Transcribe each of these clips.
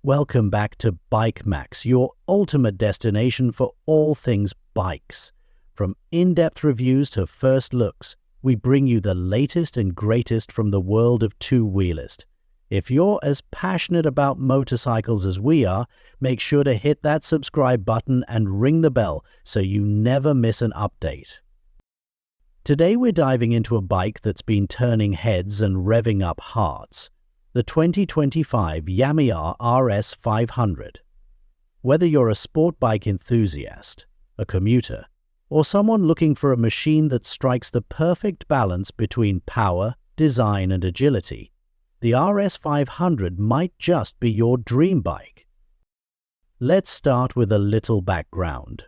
Welcome back to Bike Max, your ultimate destination for all things bikes. From in-depth reviews to first looks, we bring you the latest and greatest from the world of two-wheelers. If you're as passionate about motorcycles as we are, make sure to hit that subscribe button and ring the bell so you never miss an update. Today we're diving into a bike that's been turning heads and revving up hearts. The 2025 Yamaha RS 500. Whether you're a sport bike enthusiast, a commuter, or someone looking for a machine that strikes the perfect balance between power, design, and agility, the RS 500 might just be your dream bike. Let's start with a little background.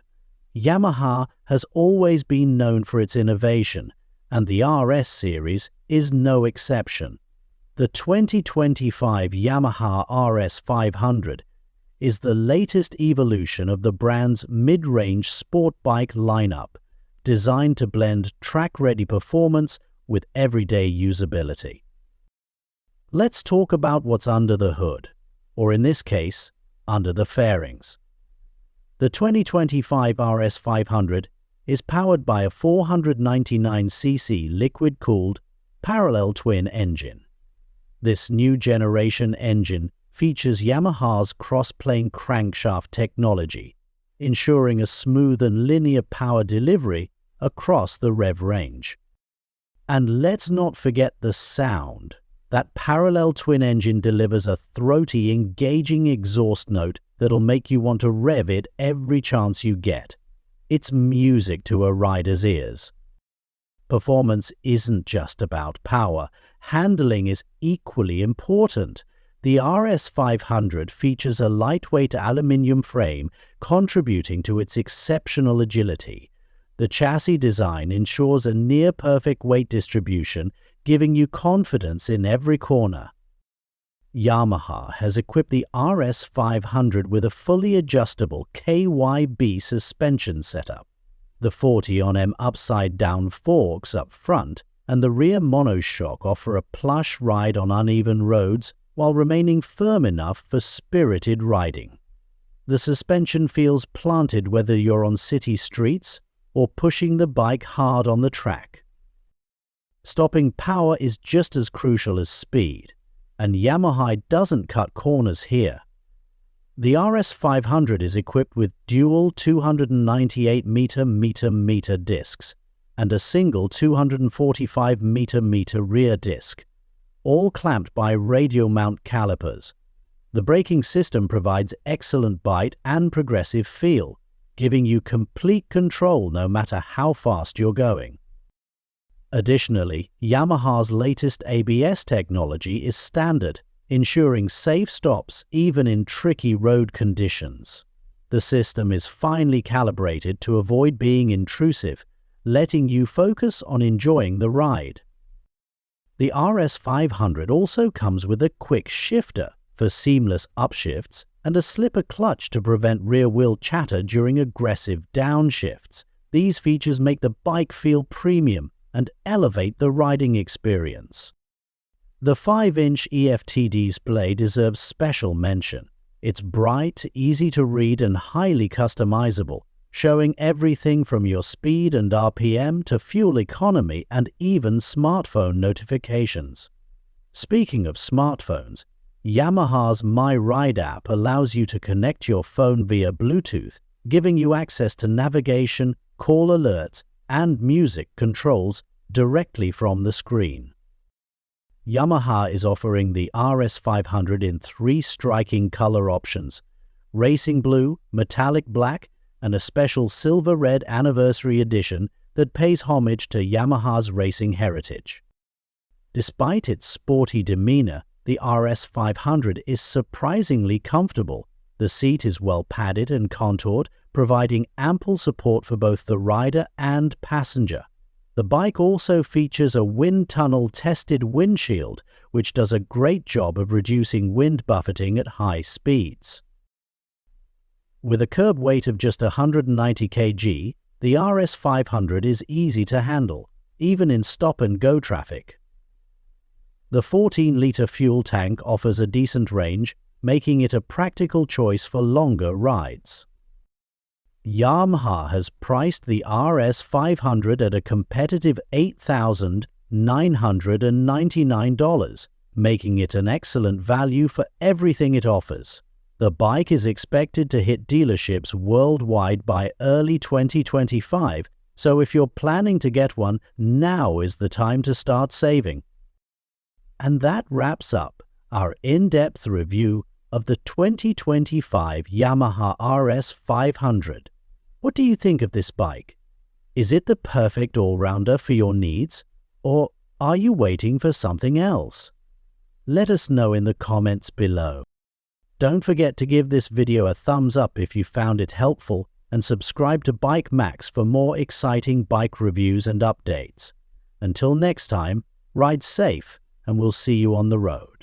Yamaha has always been known for its innovation, and the RS series is no exception. The 2025 Yamaha RS 500 is the latest evolution of the brand's mid-range sport bike lineup, designed to blend track-ready performance with everyday usability. Let's talk about what's under the hood, or in this case, under the fairings. The 2025 RS 500 is powered by a 499cc liquid-cooled parallel twin engine. This new generation engine features Yamaha's cross-plane crankshaft technology, ensuring a smooth and linear power delivery across the rev range. And let's not forget the sound. That parallel twin engine delivers a throaty, engaging exhaust note that'll make you want to rev it every chance you get. It's music to a rider's ears. Performance isn't just about power. Handling is equally important. The RS 500 features a lightweight aluminium frame contributing to its exceptional agility. The chassis design ensures a near-perfect weight distribution, giving you confidence in every corner. Yamaha has equipped the RS 500 with a fully adjustable KYB suspension setup. The 40 N upside-down forks up front and the rear monoshock offer a plush ride on uneven roads while remaining firm enough for spirited riding. The suspension feels planted whether you're on city streets or pushing the bike hard on the track. Stopping power is just as crucial as speed, and Yamaha doesn't cut corners here. The RS 500 is equipped with dual 298mm discs and a single 245mm rear disc, all clamped by radial mount calipers. The braking system provides excellent bite and progressive feel, giving you complete control no matter how fast you're going. Additionally, Yamaha's latest ABS technology is standard, ensuring safe stops even in tricky road conditions. The system is finely calibrated to avoid being intrusive, letting you focus on enjoying the ride. The RS 500 also comes with a quick shifter for seamless upshifts and a slipper clutch to prevent rear-wheel chatter during aggressive downshifts. These features make the bike feel premium and elevate the riding experience. The 5-inch EFT display deserves special mention. It's bright, easy to read, and highly customizable, showing everything from your speed and RPM to fuel economy and even smartphone notifications. Speaking of smartphones, Yamaha's My Ride app allows you to connect your phone via Bluetooth, giving you access to navigation, call alerts, and music controls directly from the screen. Yamaha is offering the RS 500 in 3 striking color options: racing blue, metallic black, and a special silver red anniversary edition that pays homage to Yamaha's racing heritage. Despite its sporty demeanor, the RS 500 is surprisingly comfortable. The seat is well padded and contoured, providing ample support for both the rider and passenger. The bike also features a wind tunnel tested windshield, which does a great job of reducing wind buffeting at high speeds. With a curb weight of just 190 kg, the RS 500 is easy to handle, even in stop-and-go traffic. The 14-litre fuel tank offers a decent range, making it a practical choice for longer rides. Yamaha has priced the RS 500 at a competitive $8,999, making it an excellent value for everything it offers. The bike is expected to hit dealerships worldwide by early 2025, so if you're planning to get one, now is the time to start saving. And that wraps up our in-depth review of the 2025 Yamaha RS 500. What do you think of this bike? Is it the perfect all-rounder for your needs, or are you waiting for something else? Let us know in the comments below. Don't forget to give this video a thumbs up if you found it helpful, and subscribe to Bike Max for more exciting bike reviews and updates. Until next time, ride safe, and we'll see you on the road.